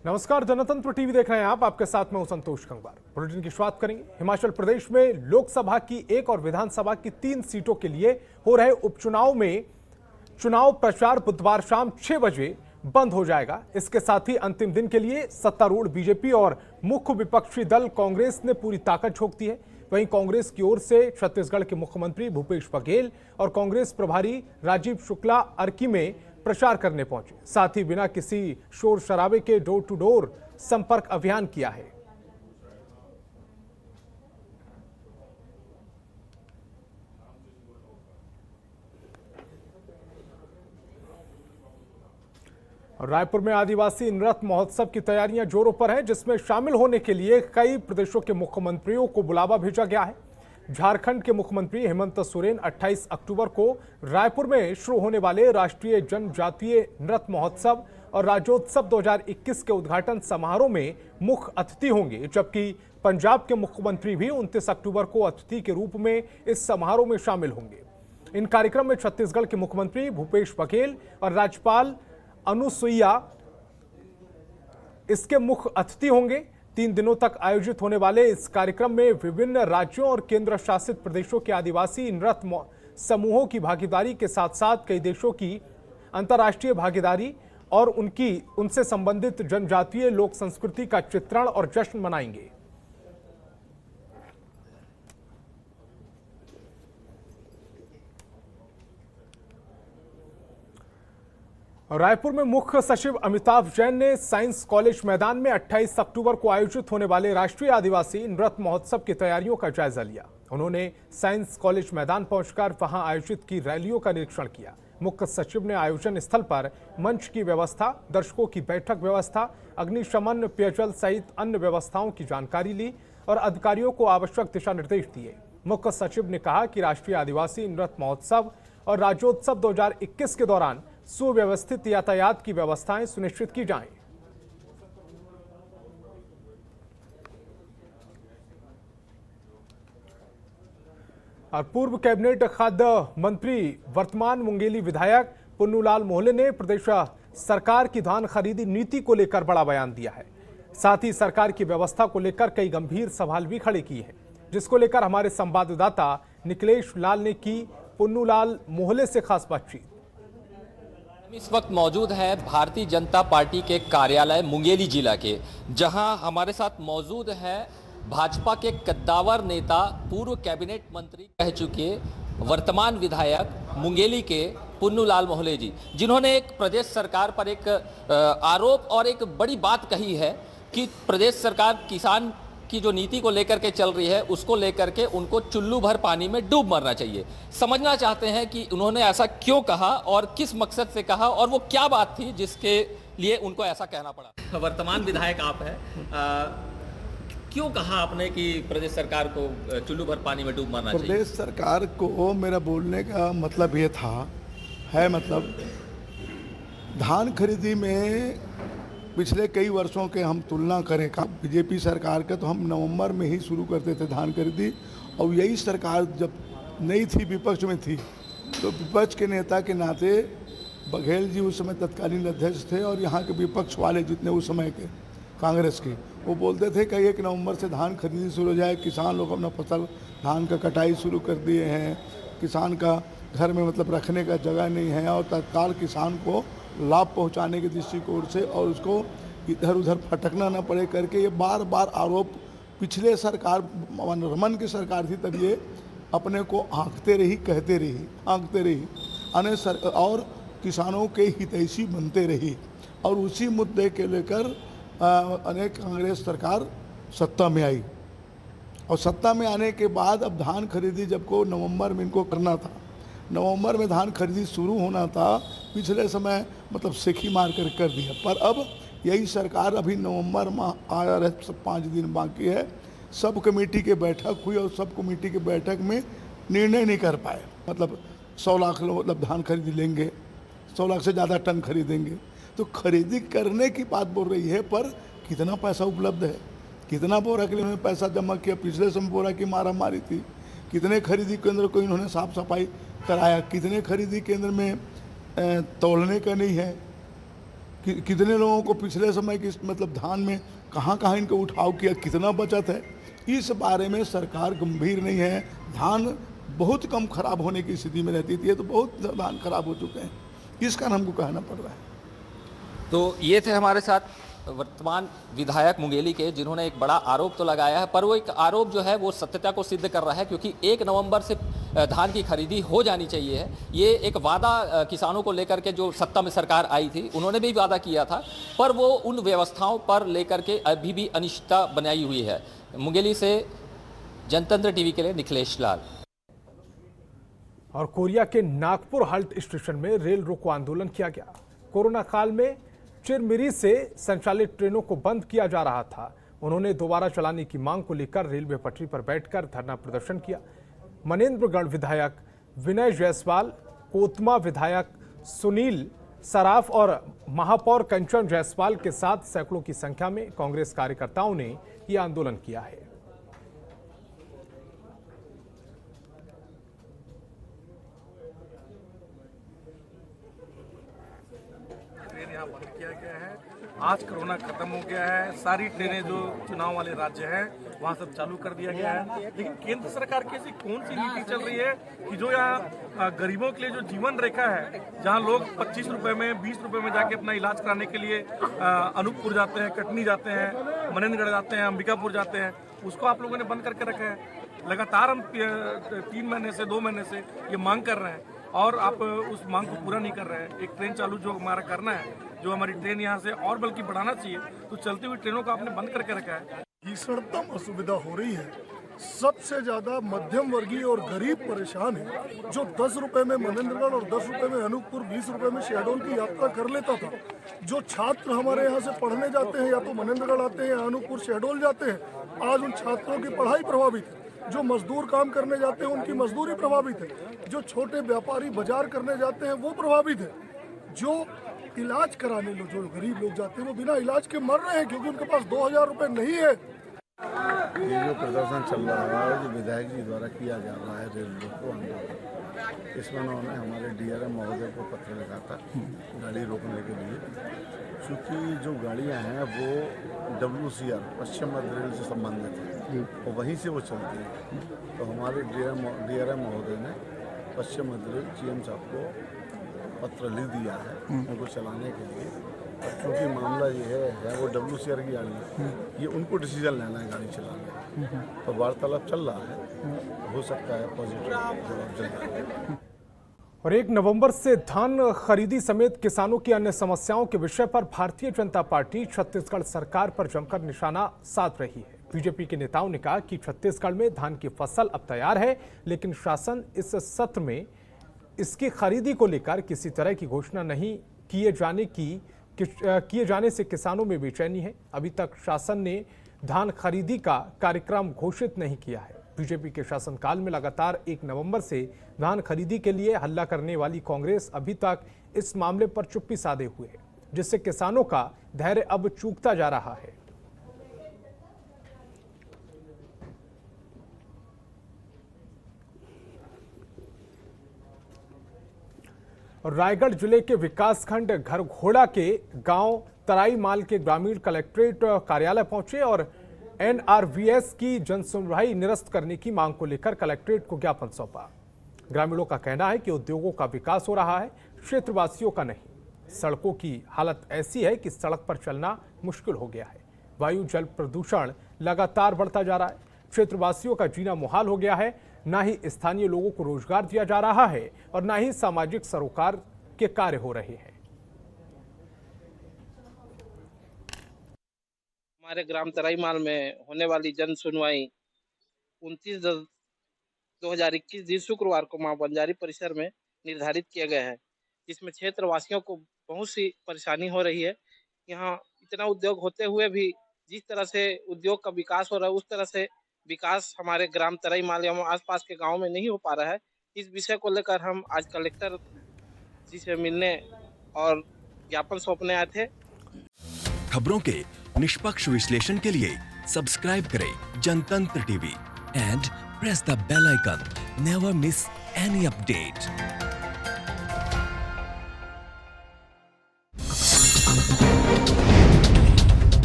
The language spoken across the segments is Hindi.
नमस्कार, जनतंत्र टीवी देख रहे हैं आप। आपके साथ में हूं संतोष गंगवार। बुलेटिन की शुरुआत करेंगे। हिमाचल प्रदेश में लोकसभा की 1 और विधानसभा की 3 सीटों के लिए हो रहे उपचुनाव में चुनाव प्रचार बुधवार शाम 6 बजे बंद हो जाएगा। इसके साथ ही अंतिम दिन के लिए सत्तारूढ़ बीजेपी और मुख्य विपक्षी दल कांग्रेस ने पूरी ताकत झोंक दी है। वहीं कांग्रेस की ओर से छत्तीसगढ़ के मुख्यमंत्री भूपेश बघेल और कांग्रेस प्रभारी राजीव शुक्ला अर्की में प्रचार करने पहुंचे। साथ ही बिना किसी शोर शराबे के डोर टू डोर संपर्क अभियान किया है। रायपुर में आदिवासी नृत्य महोत्सव की तैयारियां जोरों पर हैं, जिसमें शामिल होने के लिए कई प्रदेशों के मुख्यमंत्रियों को बुलावा भेजा गया है। झारखंड के मुख्यमंत्री हेमंत सोरेन 28 अक्टूबर को रायपुर में शुरू होने वाले राष्ट्रीय जनजातीय नृत्य महोत्सव और राज्योत्सव 2021 के उद्घाटन समारोह में मुख्य अतिथि होंगे, जबकि पंजाब के मुख्यमंत्री भी 29 अक्टूबर को अतिथि के रूप में इस समारोह में शामिल होंगे। इन कार्यक्रम में छत्तीसगढ़ के मुख्यमंत्री भूपेश बघेल और राज्यपाल अनुसुईया इसके मुख्य अतिथि होंगे। 3 दिनों तक आयोजित होने वाले इस कार्यक्रम में विभिन्न राज्यों और केंद्र शासित प्रदेशों के आदिवासी नृत्य समूहों की भागीदारी के साथ साथ कई देशों की अंतर्राष्ट्रीय भागीदारी और उनसे संबंधित जनजातीय लोक संस्कृति का चित्रण और जश्न मनाएंगे। रायपुर में मुख्य सचिव अमिताभ जैन ने साइंस कॉलेज मैदान में 28 अक्टूबर को आयोजित होने वाले राष्ट्रीय आदिवासी नृत्य महोत्सव की तैयारियों का जायजा लिया। उन्होंने साइंस कॉलेज मैदान पहुंचकर वहां आयोजित की रैलियों का निरीक्षण किया। मुख्य सचिव ने आयोजन स्थल पर मंच की व्यवस्था, दर्शकों की बैठक व्यवस्था, अग्निशमन, पेयजल सहित अन्य व्यवस्थाओं की जानकारी ली और अधिकारियों को आवश्यक दिशा निर्देश दिए। मुख्य सचिव ने कहा कि राष्ट्रीय आदिवासी नृत्य महोत्सव और राज्योत्सव 2021 के दौरान सुव्यवस्थित यातायात की व्यवस्थाएं सुनिश्चित की जाएं। और पूर्व कैबिनेट खाद्य मंत्री वर्तमान मुंगेली विधायक पुन्नूलाल मोहले ने प्रदेश सरकार की धान खरीदी नीति को लेकर बड़ा बयान दिया है। साथ ही सरकार की व्यवस्था को लेकर कई गंभीर सवाल भी खड़े किए हैं, जिसको लेकर हमारे संवाददाता निकलेश लाल ने की पुन्नूलाल मोहले से खास बातचीत। इस वक्त मौजूद है भारतीय जनता पार्टी के कार्यालय मुंगेली जिला के, जहां हमारे साथ मौजूद है भाजपा के कद्दावर नेता, पूर्व कैबिनेट मंत्री कह चुके वर्तमान विधायक मुंगेली के पुन्नूलाल मोहले जी, जिन्होंने एक प्रदेश सरकार पर एक आरोप और एक बड़ी बात कही है कि प्रदेश सरकार किसान की जो नीति को लेकर के चल रही है, उसको लेकर के उनको चुल्लू भर पानी में डूब मरना चाहिए। समझना चाहते हैं कि उन्होंने ऐसा क्यों कहा और किस मकसद से कहा और वो क्या बात थी जिसके लिए उनको ऐसा कहना पड़ा। वर्तमान विधायक आप हैं, क्यों कहा आपने कि प्रदेश सरकार को चुल्लू भर पानी में डूब मरना चाहिए? प्रदेश सरकार को मेरा बोलने का मतलब ये था, मतलब धान खरीदी में पिछले कई वर्षों के हम तुलना करें बीजेपी सरकार का, तो हम नवंबर में ही शुरू करते थे धान खरीदी। और यही सरकार जब नहीं थी, विपक्ष में थी, तो विपक्ष के नेता के नाते बघेल जी उस समय तत्कालीन अध्यक्ष थे और यहाँ के विपक्ष वाले जितने उस समय के कांग्रेस के, वो बोलते थे कि 1 नवंबर से धान खरीदी शुरू हो जाए। किसान लोग अपना फसल धान का कटाई शुरू कर दिए हैं। किसान का घर में मतलब रखने का जगह नहीं है और तत्काल किसान को लाभ पहुंचाने के दृष्टिकोण से और उसको इधर उधर भटकना न पड़े करके ये बार बार आरोप पिछले सरकार, रमन की सरकार थी तब, ये अपने को आंकते रही, कहते रही, आंकते रही और किसानों के हितैषी बनते रही। और उसी मुद्दे के लेकर अनेक कांग्रेस सरकार सत्ता में आई और सत्ता में आने के बाद अब धान खरीदी जब को नवंबर में इनको करना था, नवंबर में धान खरीदी शुरू होना था, पिछले समय मतलब सेखी मार कर दिया। पर अब यही सरकार अभी नवंबर में आ रहे, 5 दिन बाकी है, सब कमेटी के बैठक हुई और सब कमेटी के बैठक में निर्णय नहीं कर पाए। मतलब 100 लाख मतलब धान खरीदी लेंगे, 100 लाख से ज़्यादा टन खरीदेंगे। तो खरीदी करने की बात बोल रही है, पर कितना पैसा उपलब्ध है, कितना बोरा के लिए उन्होंने पैसा जमा किया। पिछले समय बोरा की मारा मारी थी, कितने खरीदी केंद्र को इन्होंने साफ सफाई कराया, कितने खरीदी केंद्र में तोलने का नहीं है, कितने लोगों को पिछले समय की मतलब धान में कहाँ कहाँ इनको उठाव किया, कितना बचत है, इस बारे में सरकार गंभीर नहीं है। धान बहुत कम खराब होने की स्थिति में रहती थी, तो बहुत धान खराब हो चुके हैं, इस कारण हमको कहना पड़ रहा है। तो ये थे हमारे साथ वर्तमान विधायक मुंगेली के, जिन्होंने एक बड़ा आरोप तो लगाया है, पर वो एक आरोप जो है वो सत्यता को सिद्ध कर रहा है, क्योंकि 1 नवंबर से धान की खरीदी हो जानी चाहिए है। ये एक वादा किसानों को लेकर के जो सत्ता में सरकार आई थी उन्होंने भी वादा किया था, पर वो उन व्यवस्थाओं पर लेकर के अभी भी अनिश्चितता बनाई हुई है। मुंगेली से जनतंत्र टीवी के लिए निखिलेश लाल। और कोरिया के नागपुर हल्ट स्टेशन में रेल रोको आंदोलन किया गया। कोरोना काल में चिरमिरी से संचालित ट्रेनों को बंद किया जा रहा था। उन्होंने दोबारा चलाने की मांग को लेकर रेलवे पटरी पर बैठकर धरना प्रदर्शन किया। मनेन्द्रगढ़ विधायक विनय जायसवाल, कोतमा विधायक सुनील सराफ और महापौर कंचन जायसवाल के साथ सैकड़ों की संख्या में कांग्रेस कार्यकर्ताओं ने यह आंदोलन किया है। ट्रेन यहाँ बंद किया गया है। आज कोरोना खत्म हो गया है, सारी ट्रेनें जो चुनाव वाले राज्य हैं वहाँ सब चालू कर दिया गया है। लेकिन केंद्र सरकार की ऐसी कौन सी नीति चल रही है कि जो यहाँ गरीबों के लिए जो जीवन रेखा है, जहाँ लोग 25 रुपए में 20 रुपए में जाके अपना इलाज कराने के लिए अनूपपुर जाते हैं, कटनी जाते हैं, मनेन्द्रगढ़ जाते हैं, अंबिकापुर जाते हैं, उसको आप लोगों ने बंद करके रखा है। लगातार हम 3 महीने से 2 महीने से ये मांग कर रहे हैं और आप उस मांग को पूरा नहीं कर रहे हैं। एक ट्रेन चालू जो हमारा करना है, जो हमारी ट्रेन यहाँ से और बल्कि बढ़ाना चाहिए, तो चलती हुई ट्रेनों को आपने बंद करके रखा है। भीषणतम असुविधा हो रही है। सबसे ज्यादा मध्यम वर्गीय और गरीब परेशान है। जो 10 रुपए में मनेन्द्रगढ़ और 10 रुपए में अनूपपुर, 20 रुपए में शहडोल की यात्रा कर लेता था। जो छात्र हमारे यहाँ से पढ़ने जाते हैं, या तो मनेन्द्रगढ़ आते हैं या अनूपपुर शहडोल जाते हैं, आज उन छात्रों की पढ़ाई प्रभावित है। जो मजदूर काम करने जाते हैं उनकी मजदूरी प्रभावित है। जो छोटे व्यापारी बाजार करने जाते हैं वो प्रभावित है। जो इलाज कराने लो, जो गरीब लोग जाते हैं वो बिना इलाज के मर रहे हैं, क्योंकि उनके पास 2000 रुपए नहीं है। ये जो प्रदर्शन चल रहा है, जो विधायक जी द्वारा किया जा रहा है रेल रोको आंदोलन, इसमें उन्होंने हमारे DRM महोदय को पत्र लिखा था गाड़ी रोकने के लिए। चूँकि जो गाड़ियाँ हैं वो WCR पश्चिम मध्य रेल से संबंधित है और वहीं से वो चलती है। तो हमारे DRM महोदय ने पश्चिम मध्य रेल GM साहब को पत्र लिख दिया है उनको चलाने के लिए। और क्योंकि मामला ये है वो WCR की गाड़ी है, ये उनको डिसीजन लेना है गाड़ी चलाने का। तो वार्तालाप चल रहा है, हो सकता है पॉजिटिव जवाब जल्द आए। और 1 नवंबर से धान खरीदी समेत किसानों की अन्य समस्याओं के विषय पर भारतीय जनता पार्टी छत्तीसगढ़ सरकार पर जमकर निशाना साध रही है। बीजेपी के नेताओं ने कहा कि छत्तीसगढ़ में धान की फसल अब तैयार है, लेकिन शासन इस सत्र में इसकी खरीदी को लेकर किसी तरह की घोषणा नहीं किए जाने से किसानों में बेचैनी है। अभी तक शासन ने धान खरीदी का कार्यक्रम घोषित नहीं किया है। बीजेपी के शासनकाल में लगातार 1 नवंबर से धान खरीदी के लिए हल्ला करने वाली कांग्रेस अभी तक इस मामले पर चुप्पी साधे हुए है, जिससे किसानों का धैर्य अब चूकता जा रहा है। और रायगढ़ जिले के विकासखंड घरघोड़ा के गांव तराई माल के ग्रामीण कलेक्ट्रेट कार्यालय पहुंचे और NRVS की जनसुनवाई निरस्त करने की मांग को लेकर कलेक्ट्रेट को ज्ञापन सौंपा। ग्रामीणों का कहना है कि उद्योगों का विकास हो रहा है, क्षेत्रवासियों का नहीं। सड़कों की हालत ऐसी है कि सड़क पर चलना मुश्किल हो गया है। वायु जल प्रदूषण लगातार बढ़ता जा रहा है। क्षेत्रवासियों का जीना मुहाल हो गया है। ना ही स्थानीय लोगों को रोजगार दिया जा रहा है और ना ही सामाजिक सरोकार के कार्य हो रहे हैं। हमारे ग्राम तराईमाल में होने वाली जन सुनवाई 29/10/2021 दिन शुक्रवार को मां बंजारी परिसर में निर्धारित किया गया है, जिसमें क्षेत्रवासियों को बहुत सी परेशानी हो रही है। यहाँ इतना उद्योग होते हुए भी जिस तरह से उद्योग का विकास हो रहा है, उस तरह से विकास हमारे ग्राम तराईमाल या आसपास के गांव में नहीं हो पा रहा है। इस विषय को लेकर हम आज कलेक्टर जी से मिलने और ज्ञापन सौंपने आए थे। खबरों के निष्पक्ष विश्लेषण के लिए सब्सक्राइब करें Jantantra TV and press the bell icon. Never miss any update.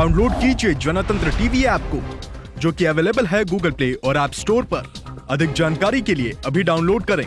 Download कीजिए जनतंत्र टीवी ऐप को, जो कि अवेलेबल है गूगल प्ले और ऐप स्टोर पर। अधिक जानकारी के लिए अभी डाउनलोड करें।